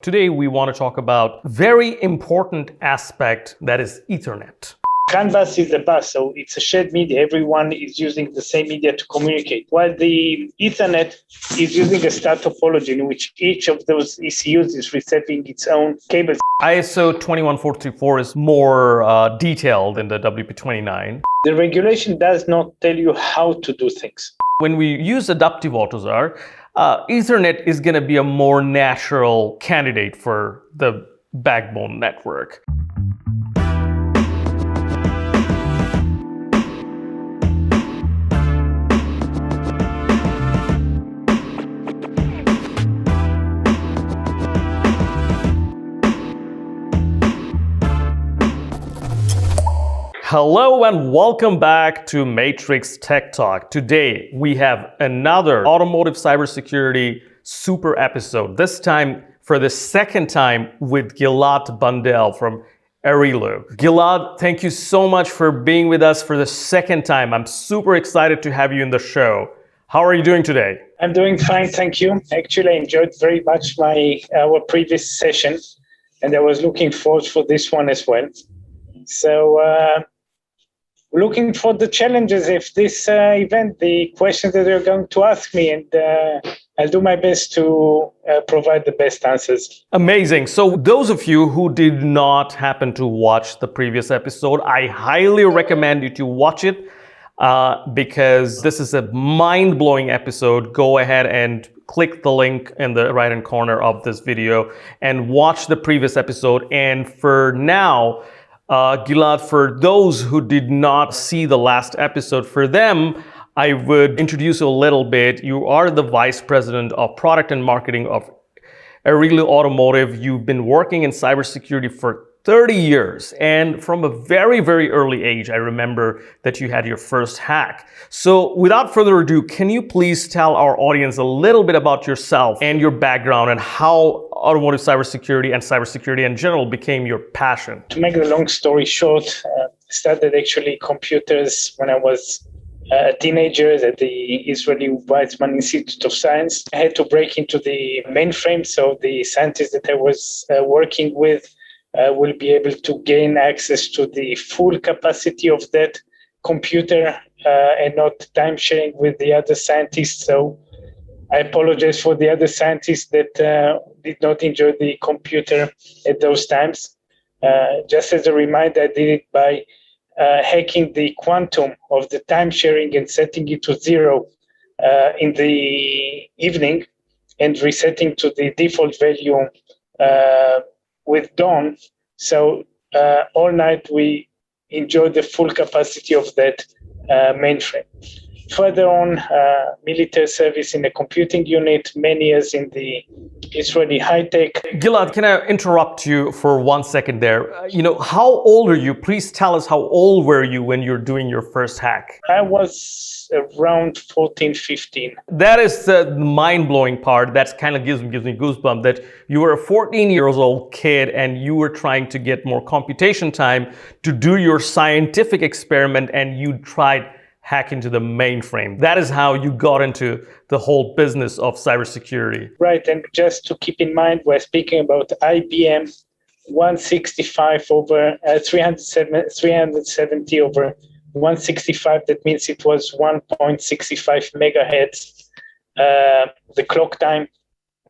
Today we want to talk about very important aspect that is Ethernet. CAN bus is a bus, so it's a shared media. Everyone is using the same media to communicate. While the Ethernet is using a star topology in which each of those ECUs is receiving its own cables. ISO 21434 is more detailed than the WP.29. The regulation does not tell you how to do things. When we use adaptive AUTOSAR, Ethernet is going to be a more natural candidate for the backbone network. Hello and welcome back to Matrix Tech Talk. Today we have another automotive cybersecurity super episode. This time for the second time with Gilad Bandel from Arilou. Gilad, thank you so much for being with us for the second time. I'm super excited to have you in the show. How are you doing today? I'm doing fine, thank you. Actually, I enjoyed very much our previous session, and I was looking forward for this one as well. So, looking for the challenges of this event, the questions that you're going to ask me, and I'll do my best to provide the best answers. Amazing. So those of you who did not happen to watch the previous episode, I highly recommend you to watch it because this is a mind-blowing episode. Go ahead and click the link in the right-hand corner of this video and watch the previous episode. And for now, Gilad, for those who did not see the last episode, for them, I would introduce you a little bit. You are the Vice President of Product and Marketing of Arilou Automotive. You've been working in cybersecurity for 30 years. And from a very, very early age, I remember that you had your first hack. So without further ado, can you please tell our audience a little bit about yourself and your background and how automotive cybersecurity and cybersecurity in general became your passion? To make the long story short, I started actually computers when I was a teenager at the Israeli Weizmann Institute of Science. I had to break into the mainframe, so the scientists that I was working with will be able to gain access to the full capacity of that computer and not time sharing with the other scientists. So I apologize for the other scientists that did not enjoy the computer at those times. Just as a reminder, I did it by hacking the quantum of the time sharing and setting it to 0 in the evening and resetting to the default value with dawn. So all night we enjoyed the full capacity of that mainframe. Further on, military service in a computing unit, many years in the Israeli high-tech. Gilad, can I interrupt you for 1 second there? How old are you? Please tell us how old were you when you're doing your first hack? I was around 14, 15. That is the mind-blowing part. That kind of gives me goosebumps that you were a 14-year-old kid and you were trying to get more computation time to do your scientific experiment and you tried hack into the mainframe. That is how you got into the whole business of cybersecurity. Right, and just to keep in mind, we're speaking about IBM 165 over 370 over 165. That means it was 1.65 megahertz, the clock time,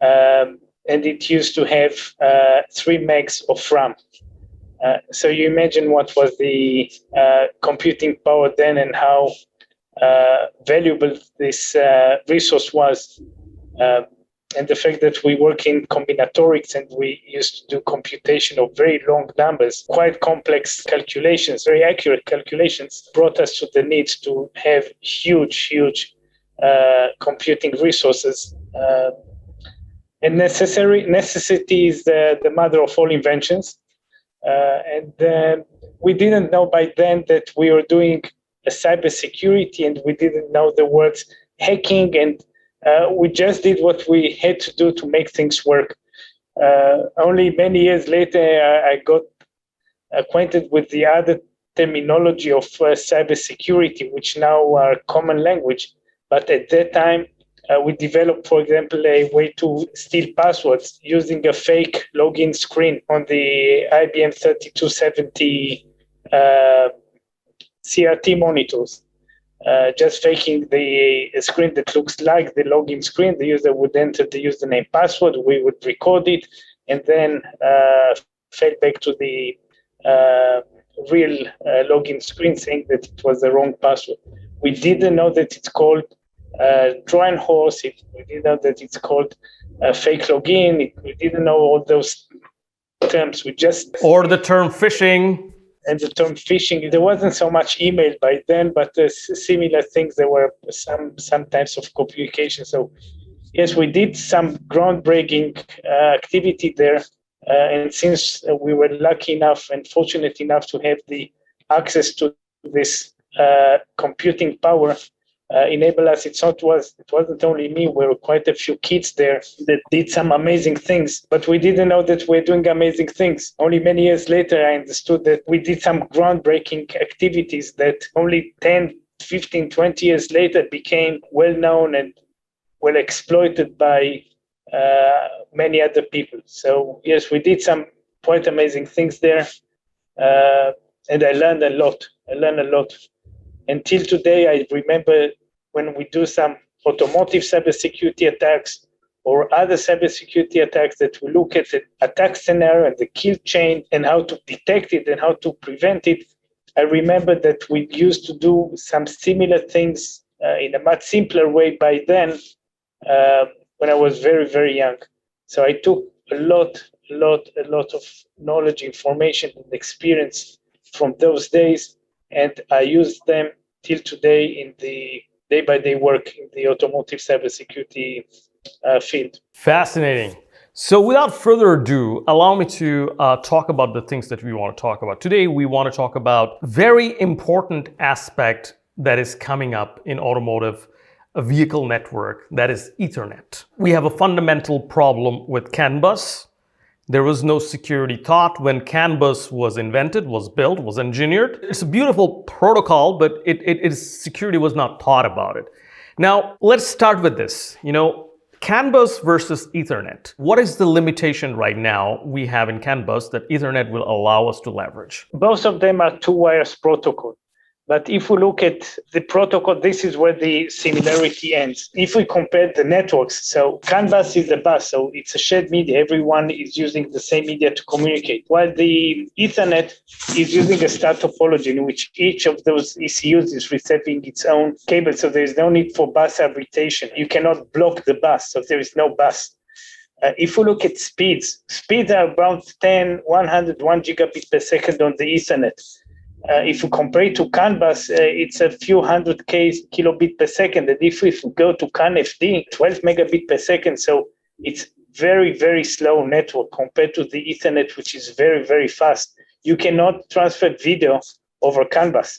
and it used to have 3 megs of RAM. So you imagine what was the computing power then and how valuable this resource was. And the fact that we work in combinatorics and we used to do computation of very long numbers, quite complex calculations, very accurate calculations, brought us to the need to have huge computing resources. And necessity is the mother of all inventions. And we didn't know by then that we were doing a cybersecurity, and we didn't know the words hacking, and we just did what we had to do to make things work. Only many years later, I got acquainted with the other terminology of cybersecurity, which now are common language. But at that time, We developed, for example, a way to steal passwords using a fake login screen on the IBM 3270 CRT monitors. Just faking the screen that looks like the login screen. The user would enter the username password, we would record it, and then fed back to the real login screen saying that it was the wrong password. We didn't know that it's called Trojan horse. We didn't know that it's called fake login. We didn't know all those terms. Or the term phishing. And the term phishing, there wasn't so much email by then, but similar things. There were some types of communication. So yes, we did some groundbreaking activity there. And since we were lucky enough and fortunate enough to have the access to this computing power, enable us. It wasn't only me. There were quite a few kids there that did some amazing things, but we didn't know that we're doing amazing things. Only many years later, I understood that we did some groundbreaking activities that only 10, 15, 20 years later became well-known and well exploited by many other people. So yes, we did some quite amazing things there. And I learned a lot. Until today, I remember when we do some automotive cybersecurity attacks or other cybersecurity attacks that we look at the attack scenario and the kill chain and how to detect it and how to prevent it. I remember that we used to do some similar things in a much simpler way by then when I was very, very young. So I took a lot of knowledge, information, and experience from those days, and I use them till today in the day-by-day work in the automotive cybersecurity field. Fascinating. So without further ado, allow me to talk about the things that we want to talk about. Today, we want to talk about a very important aspect that is coming up in automotive, a vehicle network, that is Ethernet. We have a fundamental problem with CAN bus. There was no security thought when CAN bus was invented, was built, was engineered. It's a beautiful protocol, but security was not thought about it. Now, let's start with this. CAN bus versus Ethernet. What is the limitation right now we have in CAN bus that Ethernet will allow us to leverage? Both of them are two wires protocol. But if we look at the protocol, this is where the similarity ends. If we compare the networks, so CAN bus is the bus, so it's a shared media. Everyone is using the same media to communicate. While the Ethernet is using a star topology in which each of those ECUs is receiving its own cable. So there is no need for bus arbitration. You cannot block the bus, so there is no bus. If we look at speeds are around 101 gigabit per second on the Ethernet. If you compare it to CAN bus, it's a few hundred kilobit per second. And if we go to CAN FD, 12 megabit per second. So it's very, very slow network compared to the Ethernet, which is very, very fast. You cannot transfer video over CAN bus.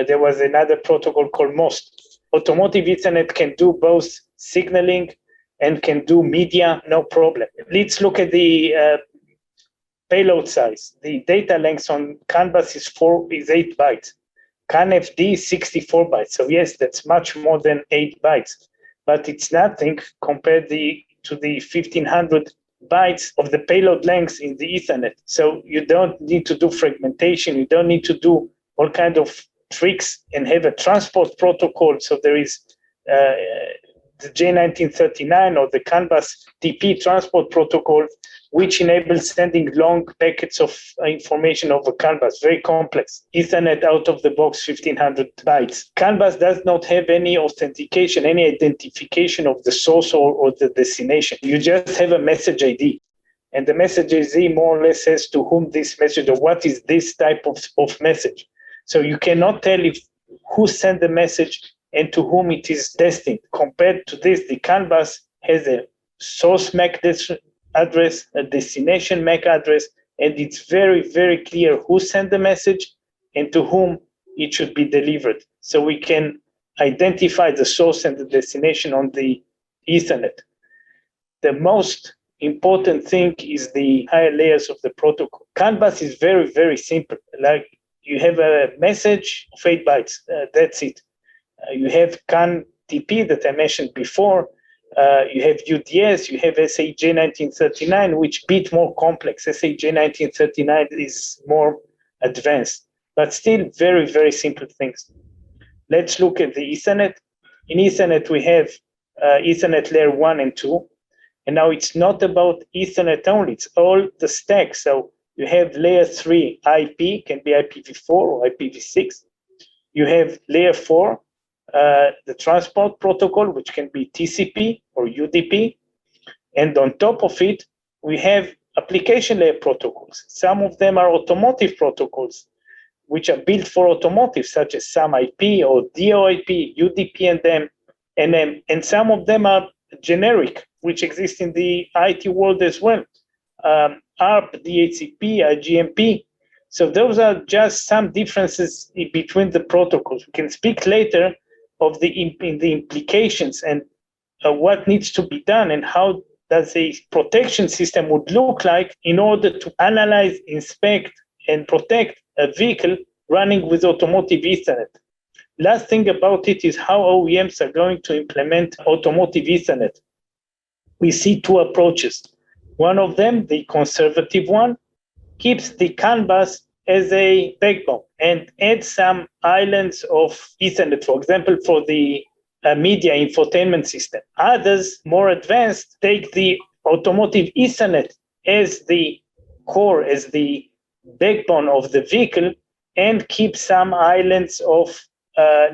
There was another protocol called MOST. Automotive Ethernet can do both signaling and can do media, no problem. Let's look at the payload size. The data length on CAN bus is 8 bytes. CAN FD is 64 bytes. So yes, that's much more than 8 bytes, but it's nothing compared to the 1500 bytes of the payload length in the Ethernet. So you don't need to do fragmentation. You don't need to do all kinds of tricks and have a transport protocol. So there is the J1939 or the CAN bus TP transport protocol, which enables sending long packets of information over CAN bus, very complex. Ethernet out of the box, 1500 bytes. CAN bus does not have any authentication, any identification of the source or the destination. You just have a message ID. And the message ID more or less says to whom this message or what is this type of message. So you cannot tell who sent the message and to whom it is destined. Compared to this, the CAN bus has a source MAC address, a destination MAC address, and it's very, very clear who sent the message and to whom it should be delivered. So we can identify the source and the destination on the Ethernet. The most important thing is the higher layers of the protocol. CAN bus is very, very simple. Like you have a message of 8 bytes, that's it. You have CAN TP that I mentioned before. You have UDS, you have SAJ 1939, which bit more complex. SAJ 1939 is more advanced, but still very, very simple things. Let's look at the Ethernet. In Ethernet, we have Ethernet layer 1 and 2. And now it's not about Ethernet only, it's all the stack. So you have layer 3 IP, can be IPv4 or IPv6. You have layer 4, the transport protocol, which can be TCP or UDP. And on top of it, we have application layer protocols. Some of them are automotive protocols, which are built for automotive, such as SAM IP or DOIP, UDP and them. And some of them are generic, which exist in the IT world as well. ARP, DHCP, IGMP. So those are just some differences between the protocols. We can speak later of the implications and what needs to be done and how does a protection system would look like in order to analyze, inspect, and protect a vehicle running with Automotive Ethernet. Last thing about it is how OEMs are going to implement Automotive Ethernet. We see two approaches. One of them, the conservative one, keeps the CAN bus as a backbone and adds some islands of Ethernet, for example, for the media infotainment system. Others, more advanced, take the Automotive Ethernet as the core, as the backbone of the vehicle, and keep some islands of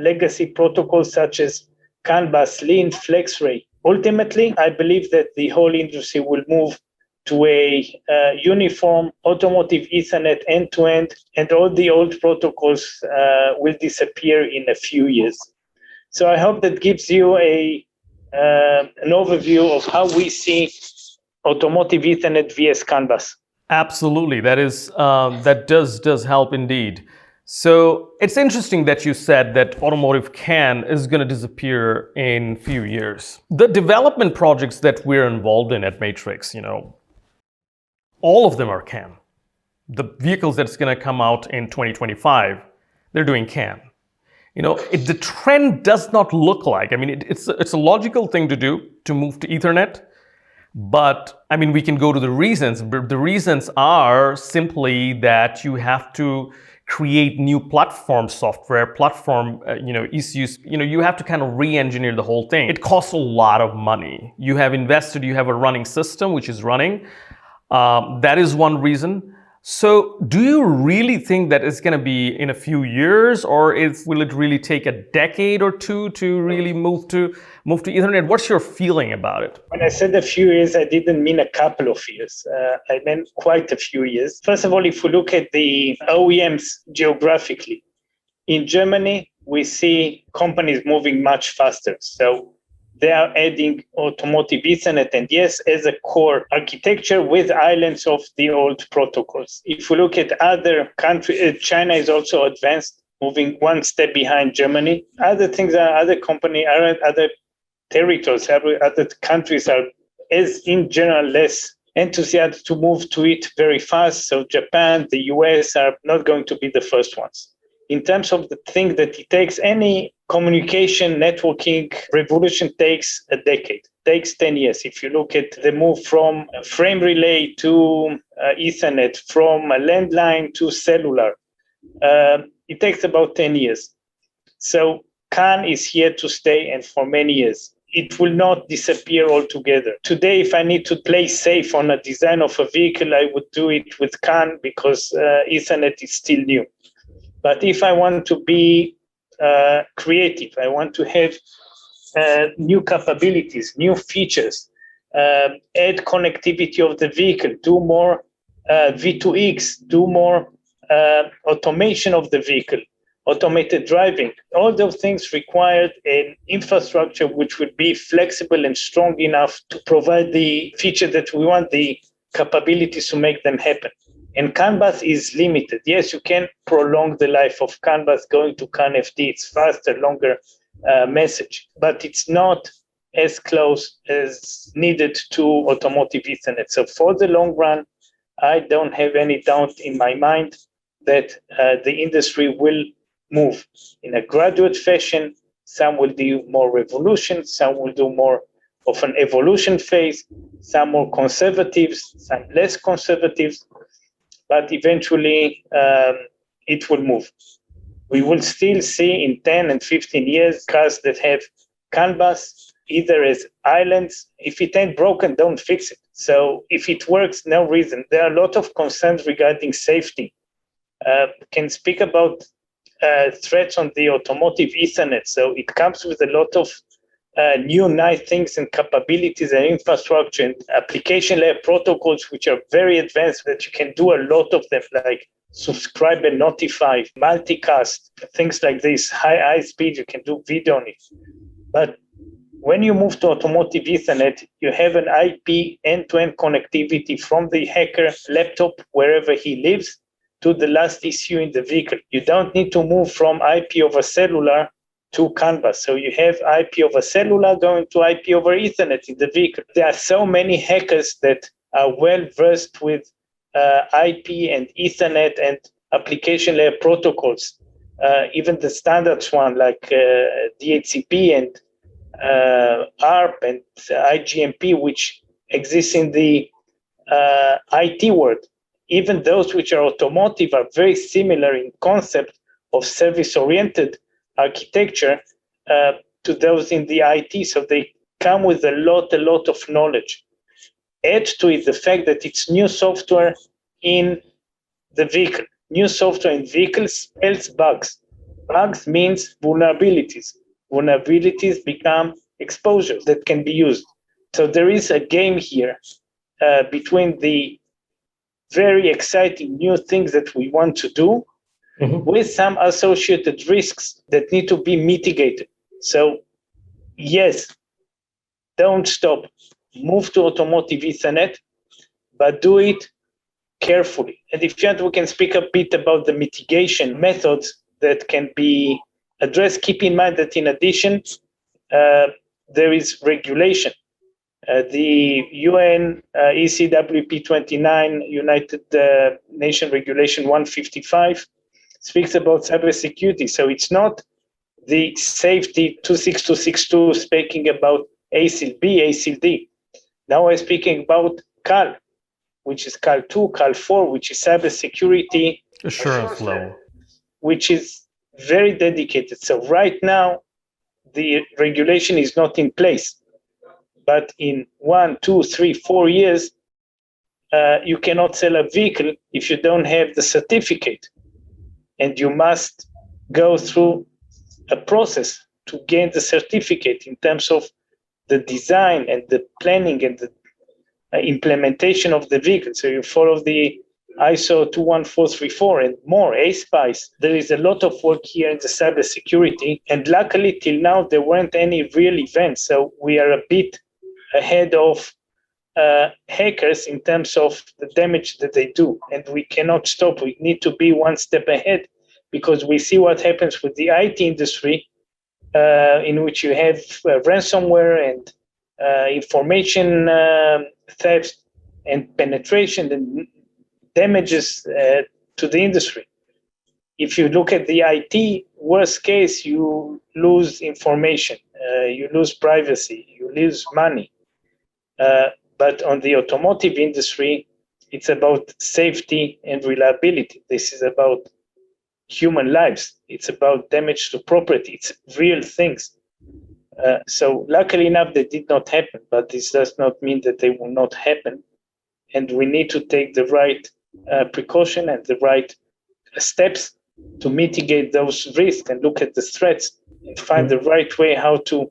legacy protocols such as CAN bus, LIN, FlexRay. Ultimately, I believe that the whole industry will move to a uniform Automotive Ethernet end-to-end, and all the old protocols will disappear in a few years. So I hope that gives you an overview of how we see Automotive Ethernet vs CAN bus. Absolutely, that does help indeed. So it's interesting that you said that automotive CAN is going to disappear in few years. The development projects that we're involved in at Matrix, all of them are CAN. The vehicles that's going to come out in 2025, they're doing CAN. The trend does not look like. It's a logical thing to do to move to Ethernet. But we can go to the reasons. The reasons are simply that you have to create new platform software, platform issues. You have to kind of re-engineer the whole thing. It costs a lot of money. You have invested, you have a running system which is running. That is one reason. So do you really think that it's going to be in a few years, or will it really take a decade or two to really move to Ethernet? What's your feeling about it? When I said a few years, I didn't mean a couple of years. I meant quite a few years. First of all, if we look at the OEMs geographically, in Germany, we see companies moving much faster. So they are adding Automotive Ethernet, and yes, as a core architecture with islands of the old protocols. If we look at other countries, China is also advanced, moving one step behind Germany. Other things are other territories, other countries are, as in general, less enthusiastic to move to it very fast. So Japan, the US are not going to be the first ones. In terms of the thing that it takes, any communication, networking revolution takes a decade, takes 10 years. If you look at the move from frame relay to Ethernet, from a landline to cellular, it takes about 10 years. So CAN is here to stay, and for many years. It will not disappear altogether. Today, if I need to play safe on a design of a vehicle, I would do it with CAN because Ethernet is still new. But if I want to be creative, I want to have new capabilities, new features, add connectivity of the vehicle, do more V2X, do more automation of the vehicle, automated driving. All those things required an infrastructure which would be flexible and strong enough to provide the feature that we want, the capabilities to make them happen. And CAN bus is limited. Yes, you can prolong the life of CAN bus going to CAN FD. It's faster, longer message, but it's not as close as needed to Automotive Ethernet. So for the long run, I don't have any doubt in my mind that the industry will move in a graduate fashion. Some will do more revolution, some will do more of an evolution phase, some more conservatives, some less conservatives, but eventually it will move. We will still see in 10 and 15 years cars that have CAN bus either as islands. If it ain't broken, don't fix it. So if it works, no reason. There are a lot of concerns regarding safety. Can speak about threats on the automotive Ethernet. So it comes with a lot of new nice things and capabilities and infrastructure and application layer protocols, which are very advanced, that you can do a lot of them, like subscribe and notify, multicast, things like this, high speed, you can do video on it. But when you move to automotive Ethernet, you have an IP end-to-end connectivity from the hacker laptop, wherever he lives, to the last ECU in the vehicle. You don't need to move from IP over cellular to CAN bus. So you have IP over cellular going to IP over Ethernet in the vehicle. There are so many hackers that are well versed with IP and Ethernet and application layer protocols, even the standards one like DHCP and ARP and IGMP, which exists in the IT world. Even those which are automotive are very similar in concept of service-oriented architecture to those in the IT. So they come with a lot of knowledge. Add to it the fact that it's new software in the vehicle. New software in vehicles spells bugs. Bugs means vulnerabilities. Vulnerabilities become exposures that can be used. So there is a game here between the very exciting new things that we want to do with some associated risks that need to be mitigated. So yes, don't stop. Move to automotive Ethernet, but do it carefully. And if you want, we can speak a bit about the mitigation methods that can be addressed. Keep in mind that in addition, there is regulation. The UNECE WP.29, United Nations Regulation 155, speaks about cybersecurity. So it's not the safety 26262 speaking about ASIL B, ASIL D. Now we're speaking about CAL, which is CAL 2, CAL 4, which is cybersecurity assurance level, which is very dedicated. So right now, the regulation is not in place. But in 1, 2, 3, 4 years, you cannot sell a vehicle if you don't have the certificate. And you must go through a process to gain the certificate in terms of the design and the planning and the implementation of the vehicle. So you follow the ISO 21434 and more, ASPICE. There is a lot of work here in the cybersecurity. And luckily, till now, there weren't any real events. So we are a bit ahead of hackers in terms of the damage that they do. And we cannot stop. We need to be one step ahead because we see what happens with the IT industry, in which you have ransomware and information theft and penetration and damages to the industry. If you look at the IT, worst case, you lose information, you lose privacy, you lose money. But on the automotive industry, it's about safety and reliability. This is about human lives. It's about damage to property. It's real things. So luckily enough, they did not happen, but this does not mean that they will not happen. And we need to take the right precaution and the right steps to mitigate those risks and look at the threats and find the right way how to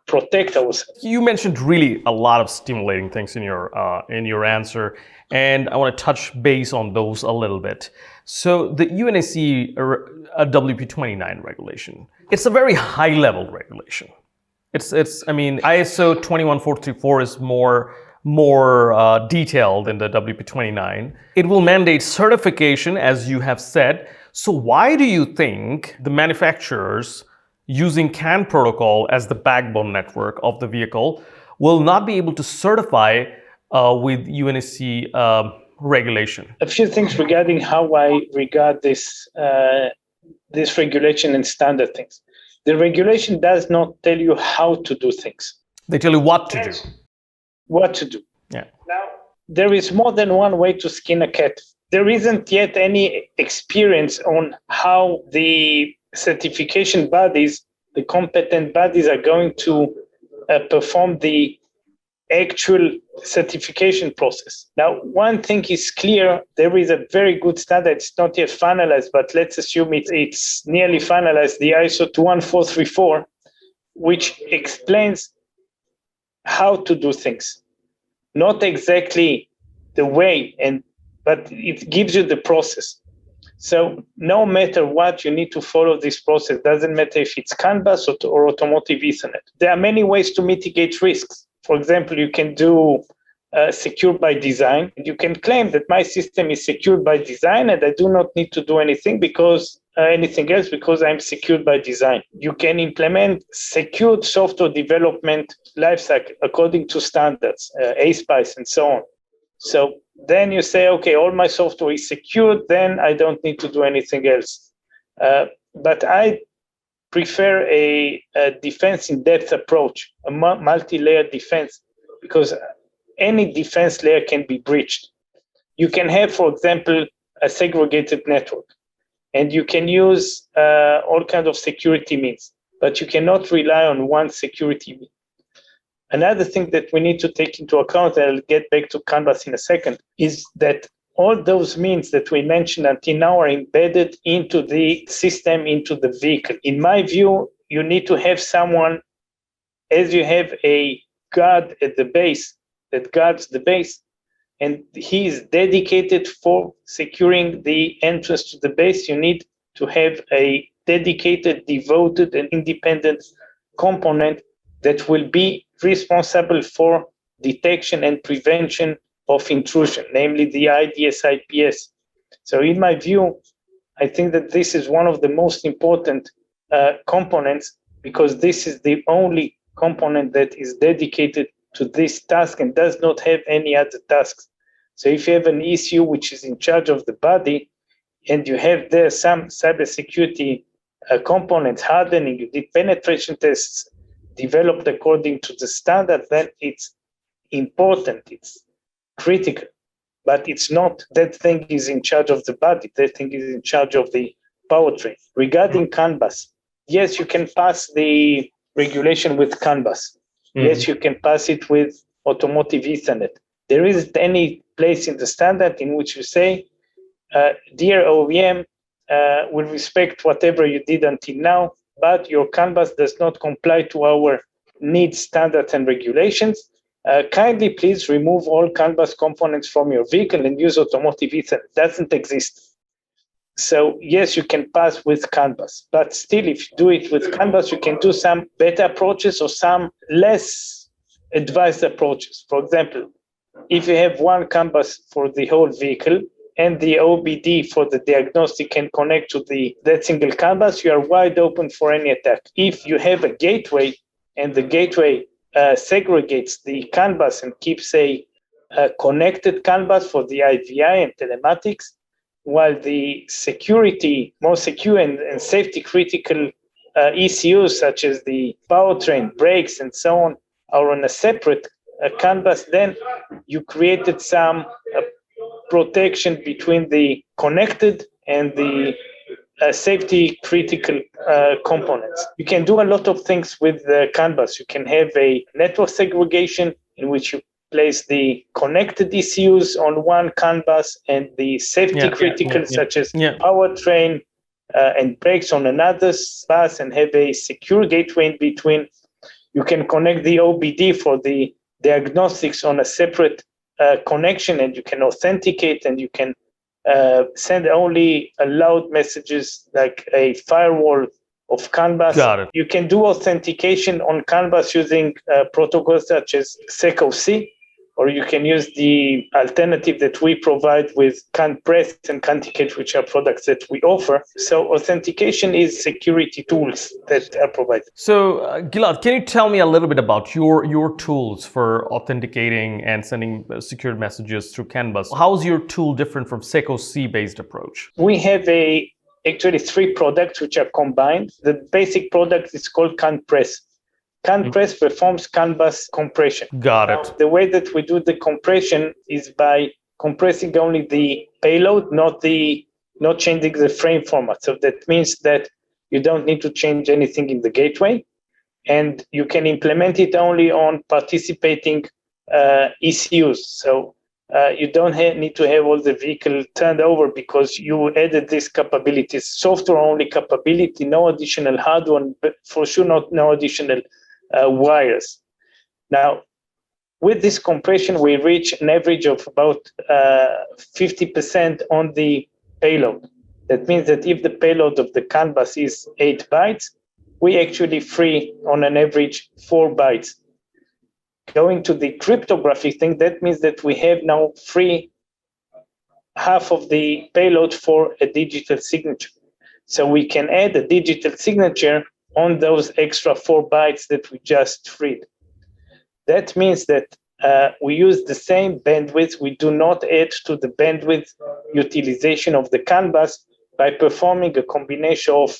protect ourselves. You mentioned really a lot of stimulating things in your answer, and I want to touch base on those a little bit. So the UNECE WP.29 regulation, it's a very high-level regulation. I mean, ISO 21434 is more detailed in the WP.29. It will mandate certification, as you have said. So why do you think the manufacturers using CAN protocol as the backbone network of the vehicle will not be able to certify with UNECE regulation? A few things regarding how I regard this regulation and standard things. The regulation does not tell you how to do things. They tell you what to do. What to do. Yeah. Now, there is more than one way to skin a cat. There isn't yet any experience on how the certification bodies, the competent bodies, are going to perform the actual certification process. Now, one thing is clear, there is a very good standard. It's not yet finalized, but let's assume it's nearly finalized, the ISO 21434, which explains how to do things. Not exactly the way, but it gives you the process. So no matter what, you need to follow this process. Doesn't matter if it's CAN bus or Automotive Ethernet. There are many ways to mitigate risks. For example, you can do secure by design. You can claim that my system is secured by design and I do not need to do anything else because I'm secured by design. You can implement secured software development lifecycle according to standards, ASPICE and so on. So then you say, okay, all my software is secured, then I don't need to do anything else. But I prefer a defense in depth approach, a multi-layer defense, because any defense layer can be breached. You can have, for example, a segregated network, and you can use all kinds of security means, but you cannot rely on one security mean. Another thing that we need to take into account, and I'll get back to CAN bus in a second, is that all those means that we mentioned until now are embedded into the system, into the vehicle. In my view, you need to have someone, as you have a guard at the base that guards the base, and he is dedicated for securing the entrance to the base, you need to have a dedicated, devoted, and independent component that will be responsible for detection and prevention of intrusion, namely the IDS IPS. So in my view, I think that this is one of the most important components, because this is the only component that is dedicated to this task and does not have any other tasks. So if you have an ECU which is in charge of the body and you have there some cybersecurity components, hardening, you did penetration tests developed according to the standard, then it's important, it's critical. But it's not that thing is in charge of the body, that thing is in charge of the powertrain. Regarding CAN bus, yes, you can pass the regulation with CAN bus. Yes, you can pass it with Automotive Ethernet. There isn't any place in the standard in which you say, dear OEM, we respect whatever you did until now, but your CAN bus does not comply to our needs, standards, and regulations. Kindly please remove all CAN bus components from your vehicle and use Automotive Ethernet. It doesn't exist. So yes, you can pass with CAN bus, but still, if you do it with CAN bus, you can do some better approaches or some less advanced approaches. For example, if you have one CAN bus for the whole vehicle and the OBD for the diagnostic can connect to that single CAN bus, you are wide open for any attack. If you have a gateway and the gateway segregates the CAN bus and keeps a connected CAN bus for the IVI and telematics, while the security, more secure and safety critical ECUs such as the powertrain, brakes, and so on are on a separate CAN bus, then you created some protection between the connected and the safety critical components. You can do a lot of things with the CAN bus. You can have a network segregation in which you place the connected ECUs on one CAN bus and the safety critical such as powertrain and brakes on another bus, and have a secure gateway in between. You can connect the OBD for the diagnostics on a separate connection, and you can authenticate, and you can send only allowed messages like a firewall of CAN bus. Got it. You can do authentication on CAN bus using protocols such as SecOC, or you can use the alternative that we provide with CAN Press and Canticate, which are products that we offer. So authentication is security tools that are provided. So Gilad, can you tell me a little bit about your tools for authenticating and sending secured messages through CAN bus? How is your tool different from SecOC based approach? We have actually three products which are combined. The basic product is called CAN Press. CAN press performs CAN bus compression. Got it. The way that we do the compression is by compressing only the payload, not changing the frame format. So that means that you don't need to change anything in the gateway, and you can implement it only on participating ECUs. So you don't need to have all the vehicle turned over because you added these capabilities, software-only capability, no additional hardware, but for sure no additional wires. Now, with this compression, we reach an average of about 50% on the payload. That means that if the payload of the CAN bus is 8 bytes, we actually free on an average 4 bytes. Going to the cryptographic thing, that means that we have now free half of the payload for a digital signature. So we can add a digital signature on those extra 4 bytes that we just freed. That means that we use the same bandwidth. We do not add to the bandwidth utilization of the CAN bus by performing a combination of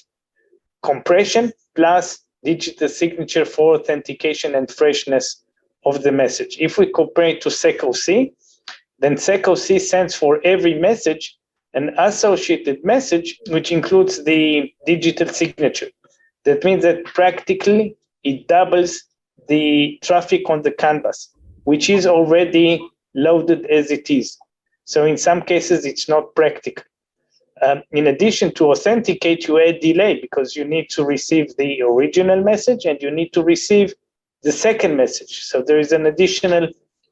compression plus digital signature for authentication and freshness of the message. If we compare it to SecOC, then SecOC sends for every message an associated message, which includes the digital signature. That means that practically it doubles the traffic on the CAN bus, which is already loaded as it is. So in some cases, it's not practical. In addition to authenticate, you add delay because you need to receive the original message and you need to receive the second message. So there is an additional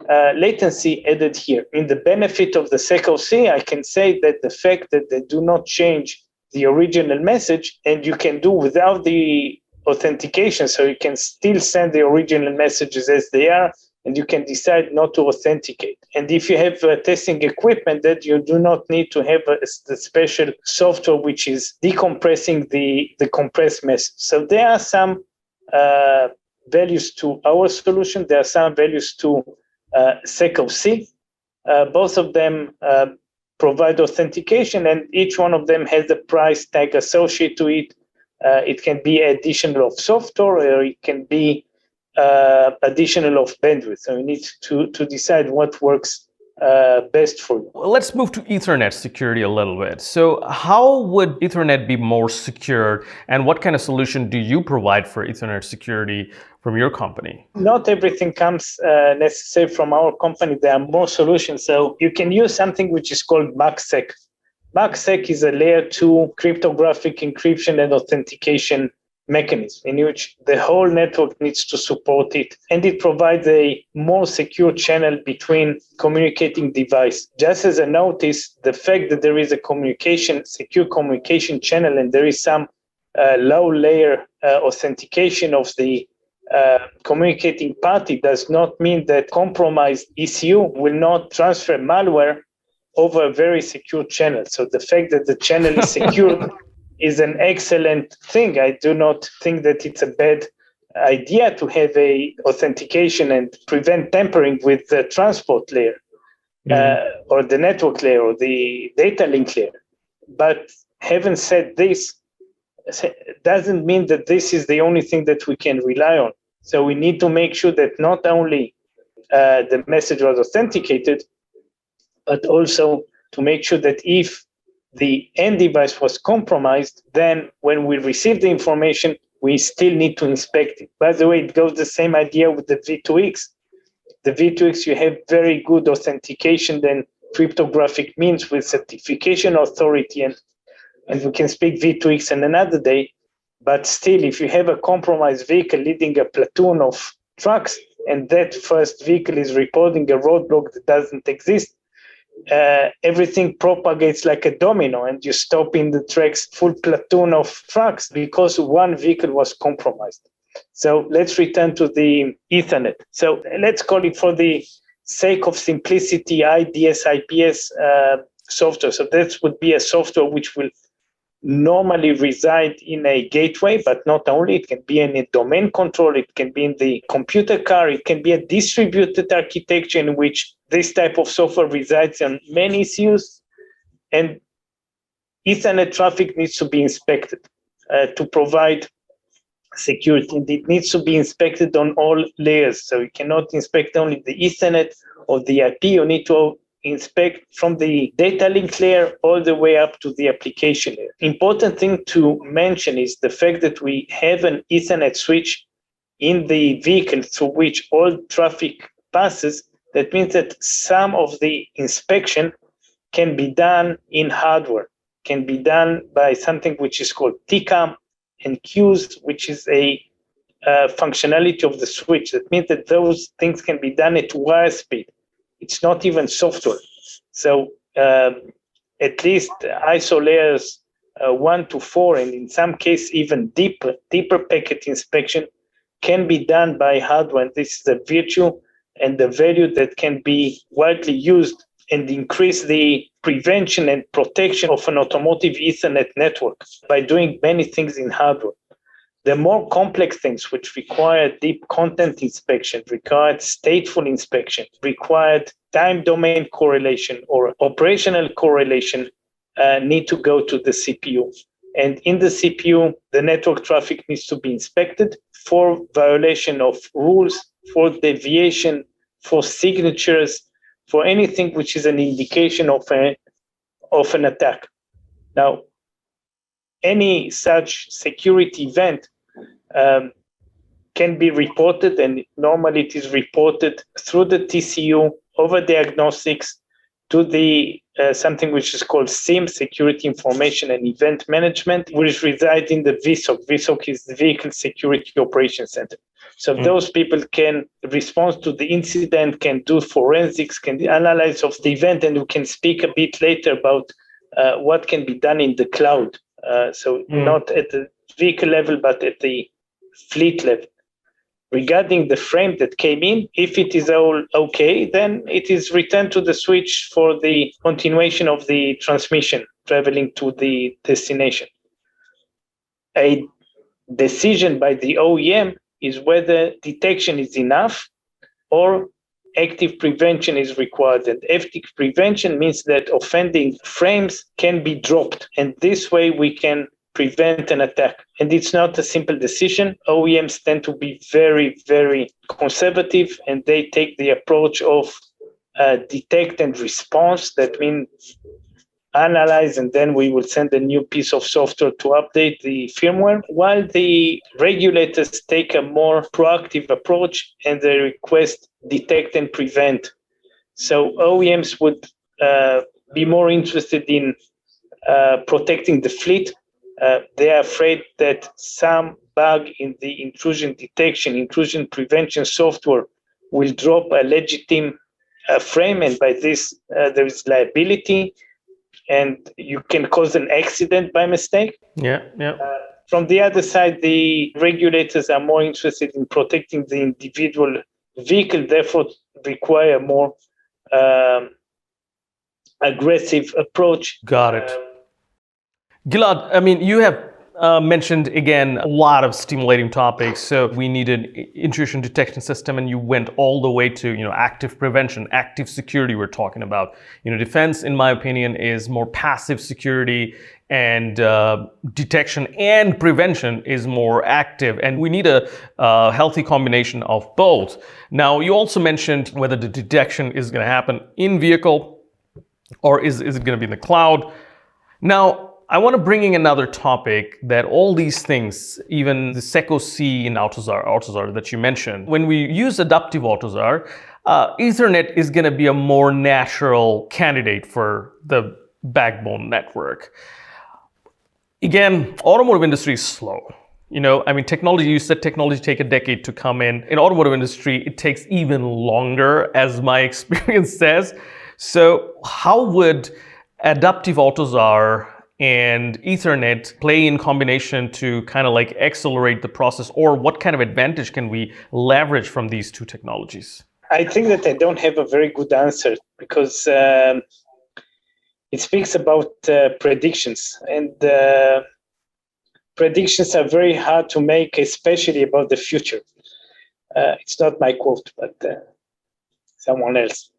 latency added here. In the benefit of the SecOC, I can say that the fact that they do not change the original message and you can do without the authentication, so you can still send the original messages as they are, and you can decide not to authenticate. And if you have testing equipment, that you do not need to have the special software which is decompressing the compressed message. So there are some values to our solution. There are some values to SecOC. Both of them provide authentication, and each one of them has a price tag associated to it. It can be additional of software, or it can be additional of bandwidth. So you need to decide what works best for you. Let's move to Ethernet security a little bit. So how would Ethernet be more secure, and what kind of solution do you provide for Ethernet security from your company? Not everything comes necessarily from our company. There are more solutions. So you can use something which is called MACsec. MACsec is a layer 2 cryptographic encryption and authentication mechanism in which the whole network needs to support it. And it provides a more secure channel between communicating devices. Just as a notice, the fact that there is a secure communication channel and there is some low layer authentication of the communicating party does not mean that compromised ECU will not transfer malware over a very secure channel. So the fact that the channel is secured is an excellent thing. I do not think that it's a bad idea to have a authentication and prevent tampering with the transport layer or the network layer or the data link layer. But having said this, doesn't mean that this is the only thing that we can rely on. So we need to make sure that not only the message was authenticated, but also to make sure that if the end device was compromised, then when we receive the information, we still need to inspect it. By the way, it goes the same idea with the V2X. The V2X, you have very good authentication than cryptographic means with certification authority, and we can speak V2X in another day. But still, if you have a compromised vehicle leading a platoon of trucks, and that first vehicle is reporting a roadblock that doesn't exist, everything propagates like a domino, and you stop in the tracks full platoon of trucks because one vehicle was compromised. So let's return to the Ethernet. So let's call it, for the sake of simplicity, IDS, IPS software. So that would be a software which will normally reside in a gateway, but not only. It can be in a domain control, it can be in the computer car, it can be a distributed architecture in which this type of software resides on many ECUs, and Ethernet traffic needs to be inspected to provide security, and it needs to be inspected on all layers. So you cannot inspect only the Ethernet or the IP. You need to inspect from the data link layer all the way up to the application layer. Important thing to mention is the fact that we have an Ethernet switch in the vehicle through which all traffic passes. That means that some of the inspection can be done in hardware, can be done by something which is called TCAM and Qs, which is a functionality of the switch. That means that those things can be done at wire speed. It's not even software. So at least ISO layers 1 to 4, and in some cases even deeper packet inspection can be done by hardware. And this is the virtue and the value that can be widely used and increase the prevention and protection of an automotive Ethernet network by doing many things in hardware. The more complex things which require deep content inspection, required stateful inspection, required time domain correlation or operational correlation need to go to the CPU. And in the CPU, the network traffic needs to be inspected for violation of rules, for deviation, for signatures, for anything which is an indication of an attack. Now, any such security event can be reported, and normally it is reported through the TCU over diagnostics to the something which is called SIEM, Security Information and Event Management, which resides in the VSOC. VSOC is the Vehicle Security Operations Center. So those people can respond to the incident, can do forensics, can analyze of the event, and we can speak a bit later about what can be done in the cloud. Not at the vehicle level, but at the fleet level. Regarding the frame that came in, if it is all okay, then it is returned to the switch for the continuation of the transmission traveling to the destination. A decision by the OEM is whether detection is enough or active prevention is required. And active prevention means that offending frames can be dropped. And this way we can prevent an attack. And it's not a simple decision. OEMs tend to be very, very conservative, and they take the approach of detect and response. That means analyze, and then we will send a new piece of software to update the firmware, while the regulators take a more proactive approach and they request detect and prevent. So OEMs would be more interested in protecting the fleet. They are afraid that some bug in the intrusion detection, intrusion prevention software will drop a legitimate frame, and by this there is liability, and you can cause an accident by mistake. From the other side, the regulators are more interested in protecting the individual vehicle, therefore require more aggressive approach. Got it. Gilad, I mean, you have mentioned again a lot of stimulating topics. So we need an intrusion detection system, and you went all the way to active prevention, active security. We're talking about defense. In my opinion, is more passive security, and detection and prevention is more active. And we need a healthy combination of both. Now, you also mentioned whether the detection is going to happen in vehicle or is it going to be in the cloud. Now, I want to bring in another topic that all these things, even the SecOC in AUTOSAR that you mentioned, when we use adaptive AUTOSAR, Ethernet is going to be a more natural candidate for the backbone network. Again, automotive industry is slow. Technology, you said technology take a decade to come in. In automotive industry, it takes even longer, as my experience says. So how would adaptive AUTOSAR and Ethernet play in combination to kind of like accelerate the process, or what kind of advantage can we leverage from these two technologies? I think that I don't have a very good answer, because it speaks about predictions, and predictions are very hard to make, especially about the future. It's not my quote, but someone else.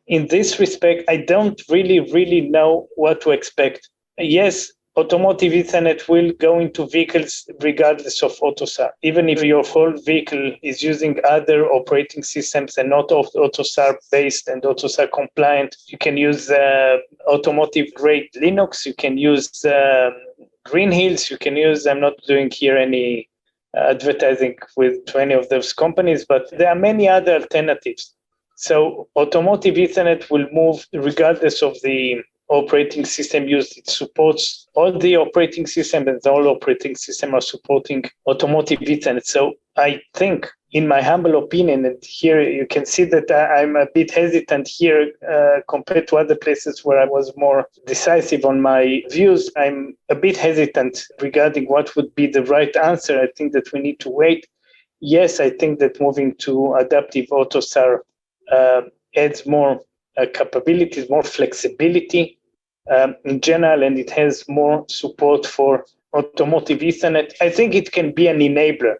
In this respect, I don't really know what to expect. Yes, Automotive Ethernet will go into vehicles regardless of AUTOSAR. Even if your whole vehicle is using other operating systems and not AUTOSAR based and AUTOSAR compliant, you can use automotive grade Linux, you can use Green Hills, you can use, I'm not doing here any advertising to any of those companies, but there are many other alternatives. So Automotive Ethernet will move regardless of the operating system used. It supports all the operating systems, and all operating systems are supporting Automotive Ethernet. So I think, in my humble opinion, and here you can see that I'm a bit hesitant here compared to other places where I was more decisive on my views. I'm a bit hesitant regarding what would be the right answer. I think that we need to wait. Yes, I think that moving to adaptive AUTOSAR adds more capabilities, more flexibility in general, and it has more support for Automotive Ethernet. I think it can be an enabler,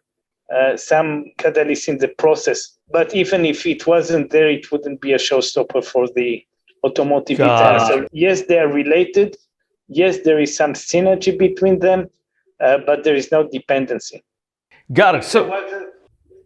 some catalyst in the process. But even if it wasn't there, it wouldn't be a showstopper for the Automotive Ethernet. So yes, they are related. Yes, there is some synergy between them, but there is no dependency. Got it. So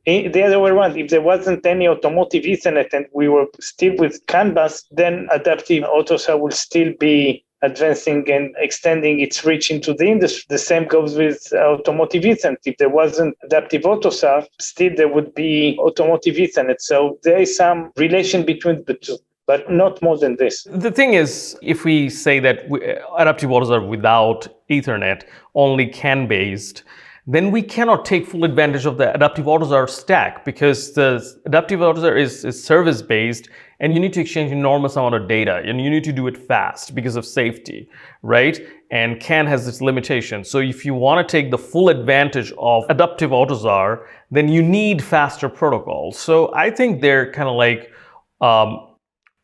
the other way around, if there wasn't any Automotive Ethernet and we were still with CAN bus, then adaptive AUTOSAR will still be advancing and extending its reach into the industry. The same goes with Automotive Ethernet. If there wasn't adaptive AUTOSAR, still there would be Automotive Ethernet. So there is some relation between the two, but not more than this. The thing is, if we say that adaptive AUTOSAR without Ethernet, only CAN-based, then we cannot take full advantage of the adaptive AUTOSAR stack, because the adaptive AUTOSAR is service-based, and you need to exchange enormous amount of data, and you need to do it fast because of safety, right? And CAN has this limitation. So if you want to take the full advantage of adaptive AUTOSAR, then you need faster protocols. So I think they're kind of like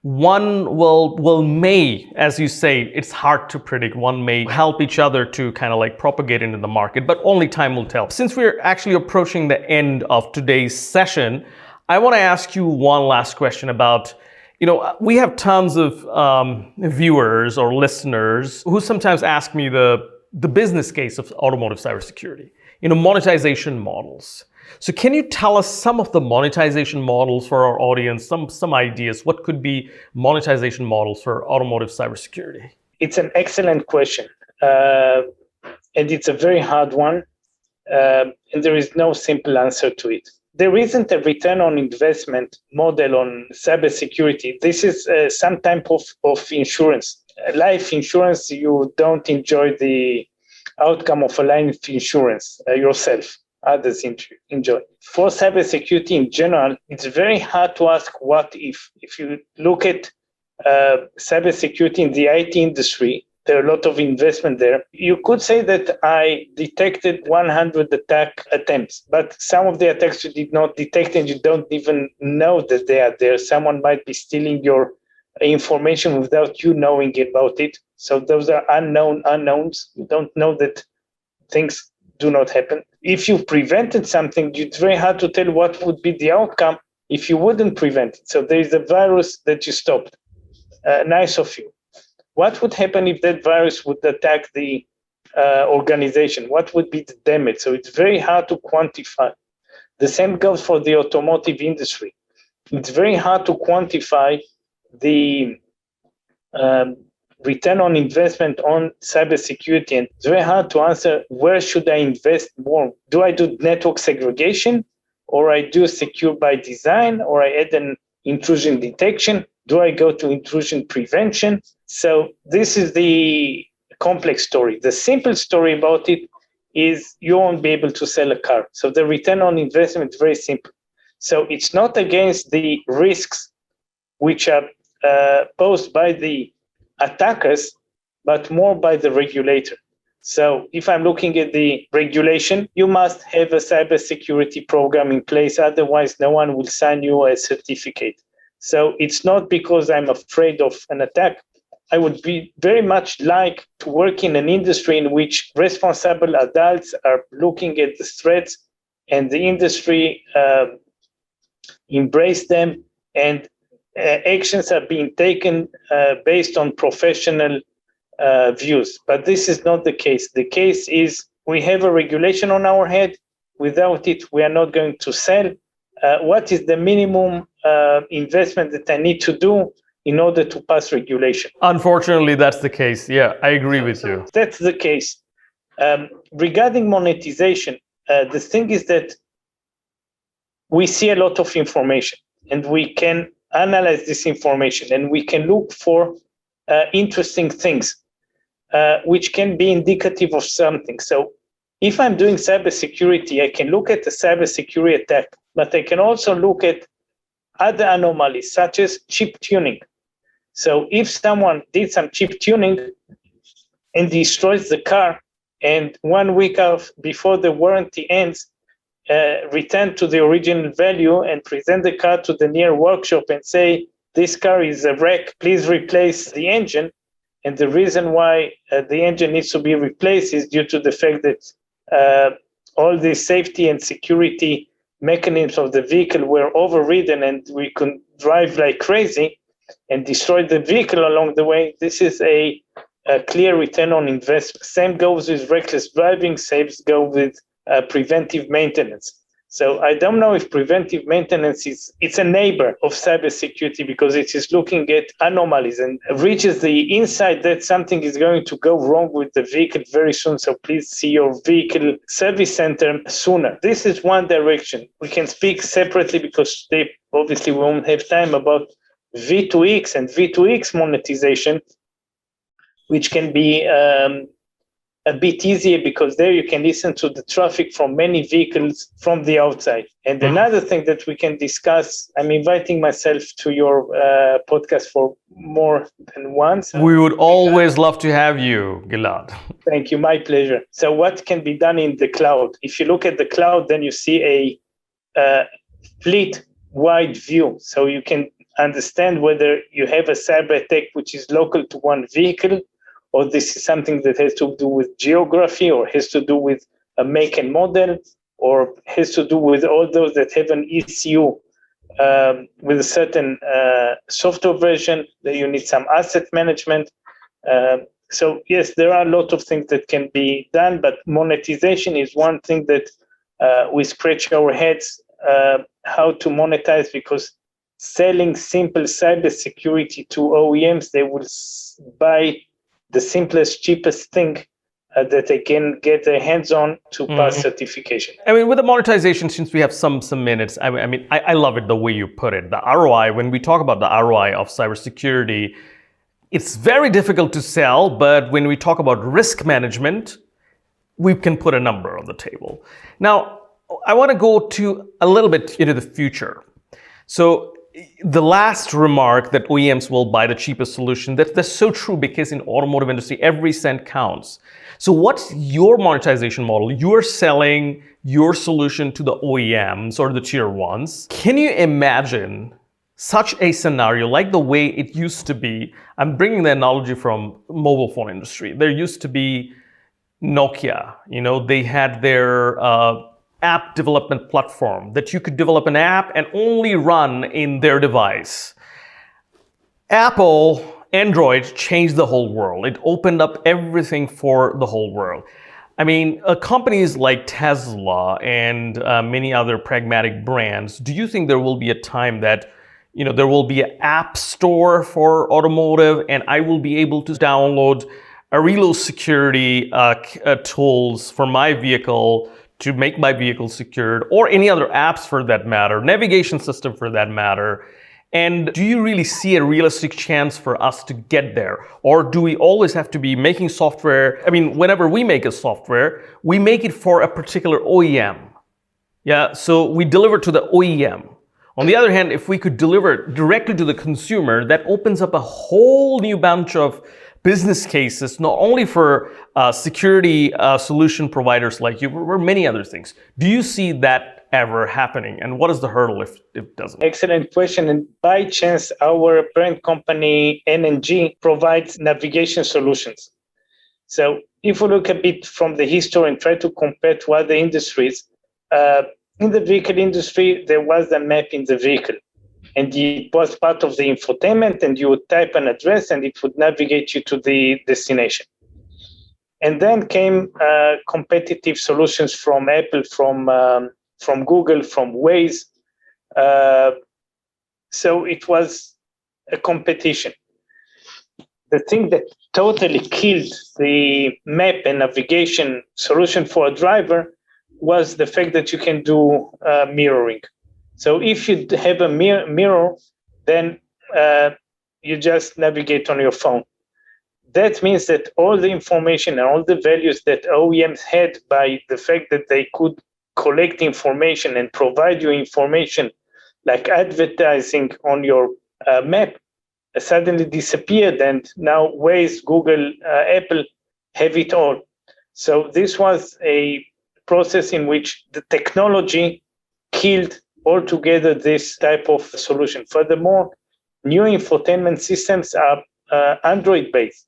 one may, as you say, it's hard to predict. One may help each other to kind of like propagate into the market, but only time will tell. Since we're actually approaching the end of today's session, I want to ask you one last question about, we have tons of viewers or listeners who sometimes ask me the business case of automotive cybersecurity, monetization models. So can you tell us some of the monetization models for our audience, some ideas? What could be monetization models for automotive cybersecurity? It's an excellent question. And it's a very hard one. And there is no simple answer to it. There isn't a return on investment model on cybersecurity. This is some type of insurance. Life insurance, you don't enjoy the outcome of a life insurance yourself. Others enjoy. For cybersecurity in general, it's very hard to ask what if. If you look at cybersecurity in the IT industry, there are a lot of investment there. You could say that I detected 100 attack attempts, but some of the attacks you did not detect and you don't even know that they are there. Someone might be stealing your information without you knowing about it. So those are unknowns. You don't know that things do not happen. If you prevented something, it's very hard to tell what would be the outcome if you wouldn't prevent it. So there is a virus that you stopped. Nice of you. What would happen if that virus would attack the organization? What would be the damage? So it's very hard to quantify. The same goes for the automotive industry. It's very hard to quantify the return on investment on cybersecurity, and it's very hard to answer where should I invest more. Do I do network segregation, or I do secure by design, or I add an intrusion detection? Do I go to intrusion prevention? So this is the complex story. The simple story about it is you won't be able to sell a car. So the return on investment is very simple. So it's not against the risks which are posed by the attackers, but more by the regulator. So if I'm looking at the regulation, you must have a cybersecurity program in place. Otherwise, no one will sign you a certificate. So it's not because I'm afraid of an attack. I would be very much like to work in an industry in which responsible adults are looking at the threats and the industry embrace them, and actions are being taken based on professional views. But this is not the case. The case is we have a regulation on our head. Without it, we are not going to sell. What is the minimum investment that I need to do in order to pass regulation? Unfortunately, that's the case. Yeah, I agree with you. That's the case. Regarding monetization, the thing is that we see a lot of information and we can analyze this information and we can look for interesting things which can be indicative of something. So if I'm doing cybersecurity, I can look at the cybersecurity attack, but I can also look at other anomalies such as chip tuning. So if someone did some chip tuning and destroys the car, and 1 week before the warranty ends, return to the original value and present the car to the near workshop and say, this car is a wreck, please replace the engine. And the reason why the engine needs to be replaced is due to the fact that all the safety and security mechanisms of the vehicle were overridden and we could drive like crazy and destroy the vehicle along the way. This is a clear return on investment. Same goes with reckless driving, same goes with preventive maintenance. So I don't know if preventive maintenance it's a neighbor of cybersecurity because it is looking at anomalies and reaches the insight that something is going to go wrong with the vehicle very soon. So please see your vehicle service center sooner. This is one direction. We can speak separately because they obviously won't have time about V2X and V2X monetization, which can be a bit easier because there you can listen to the traffic from many vehicles from the outside. And another thing that we can discuss, I'm inviting myself to your podcast for more than once. We would always love to have you, Gilad. Thank you, my pleasure. So what can be done in the cloud? If you look at the cloud, then you see a fleet-wide view. So you can understand whether you have a cyber attack which is local to one vehicle, or this is something that has to do with geography, or has to do with a make and model, or has to do with all those that have an ECU with a certain software version, that you need some asset management. So yes, there are a lot of things that can be done, but monetization is one thing that we scratch our heads how to monetize, because selling simple cybersecurity to OEMs, they will buy the simplest, cheapest thing that they can get their hands on to pass certification. I mean, with the monetization, since we have some minutes, I love it the way you put it. The ROI, when we talk about the ROI of cybersecurity, it's very difficult to sell, but when we talk about risk management, we can put a number on the table. Now, I want to go to a little bit into the future. So the last remark that OEMs will buy the cheapest solution, that's so true, because in automotive industry, every cent counts. So what's your monetization model? You're selling your solution to the OEMs or the tier ones. Can you imagine such a scenario like the way it used to be? I'm bringing the analogy from mobile phone industry. There used to be Nokia, they had their app development platform that you could develop an app and only run in their device. Apple, Android changed the whole world. It opened up everything for the whole world. I mean, companies like Tesla and many other pragmatic brands, do you think there will be a time that there will be an app store for automotive and I will be able to download Arilou security tools for my vehicle to make my vehicle secured, or any other apps for that matter, navigation system for that matter? And do you really see a realistic chance for us to get there? Or do we always have to be making software? I mean, whenever we make a software, we make it for a particular OEM. Yeah, so we deliver to the OEM. On the other hand, if we could deliver directly to the consumer, that opens up a whole new bunch of business cases, not only for security solution providers like you, but for many other things. Do you see that ever happening? And what is the hurdle if it doesn't? Excellent question. And by chance, our parent company, NNG, provides navigation solutions. So if we look a bit from the history and try to compare to other industries, in the vehicle industry, there was a map in the vehicle. and it was part of the infotainment, and you would type an address and it would navigate you to the destination. And then came competitive solutions from Apple, from Google, from Waze. So it was a competition. The thing that totally killed the map and navigation solution for a driver was the fact that you can do mirroring. So if you have a mirror, then you just navigate on your phone. That means that all the information and all the values that OEMs had by the fact that they could collect information and provide you information like advertising on your map suddenly disappeared, and now Waze, Google, Apple have it all. So this was a process in which the technology killed altogether this type of solution. Furthermore, new infotainment systems are Android-based,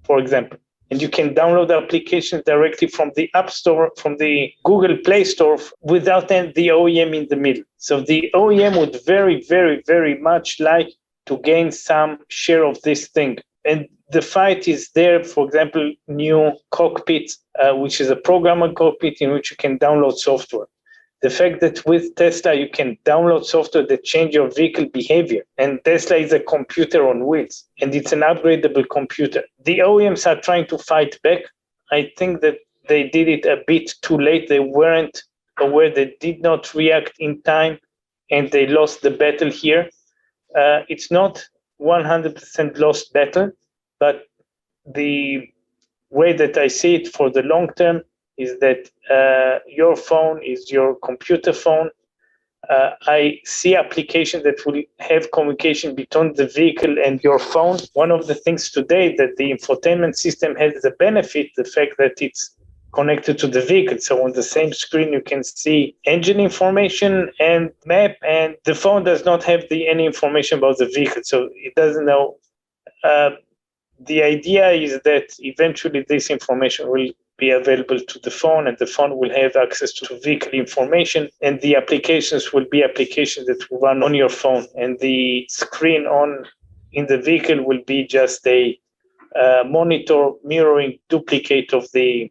for example, and you can download applications directly from the App Store, from the Google Play Store, without the OEM in the middle. So the OEM would very, very, very much like to gain some share of this thing. And the fight is there, for example, new cockpit, which is a programmable cockpit in which you can download software. The fact that with Tesla, you can download software that change your vehicle behavior. And Tesla is a computer on wheels, and it's an upgradable computer. The OEMs are trying to fight back. I think that they did it a bit too late. They weren't aware, they did not react in time, and they lost the battle here. It's not 100% lost battle, but the way that I see it for the long term is that your phone is your computer phone. I see applications that will have communication between the vehicle and your phone. One of the things today that the infotainment system has the benefit, the fact that it's connected to the vehicle. So on the same screen, you can see engine information and map, and the phone does not have any information about the vehicle. So it doesn't know. The idea is that eventually this information will be available to the phone, and the phone will have access to vehicle information, and the applications will be applications that will run on your phone, and the screen in the vehicle will be just a monitor mirroring duplicate of the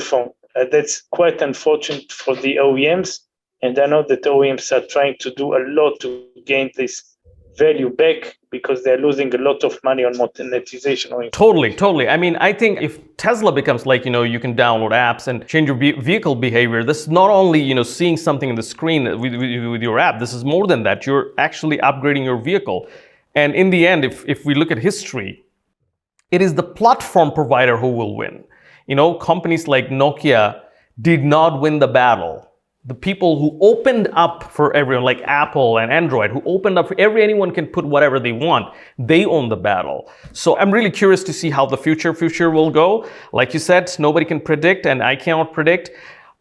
phone. That's quite unfortunate for the OEMs, and I know that OEMs are trying to do a lot to gain this value back because they're losing a lot of money on monetization. Totally. I mean, I think if Tesla becomes like, you can download apps and change your vehicle behavior, this is not only, seeing something in the screen with your app. This is more than that. You're actually upgrading your vehicle. And in the end, if we look at history, it is the platform provider who will win. Companies like Nokia did not win the battle. The people who opened up for everyone, like Apple and Android, who opened up for anyone can put whatever they want, they own the battle. So I'm really curious to see how the future will go. Like you said, nobody can predict, and I cannot predict.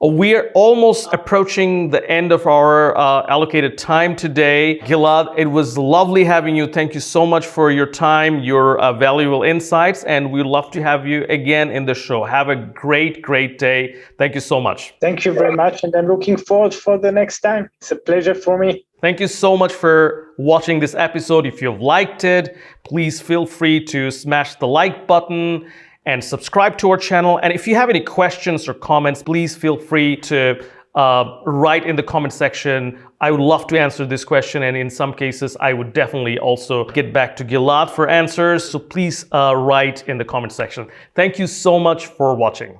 We're almost approaching the end of our allocated time today. Gilad, it was lovely having you. Thank you so much for your time, your valuable insights, and we'd love to have you again in the show. Have a great day. Thank you so much. Thank you very much, and I'm looking forward for the next time. It's a pleasure for me. Thank you so much for watching this episode. If you've liked it, please feel free to smash the like button and subscribe to our channel. And if you have any questions or comments, please feel free to write in the comment section. I would love to answer this question, and in some cases, I would definitely also get back to Gilad for answers. So please write in the comment section. Thank you so much for watching.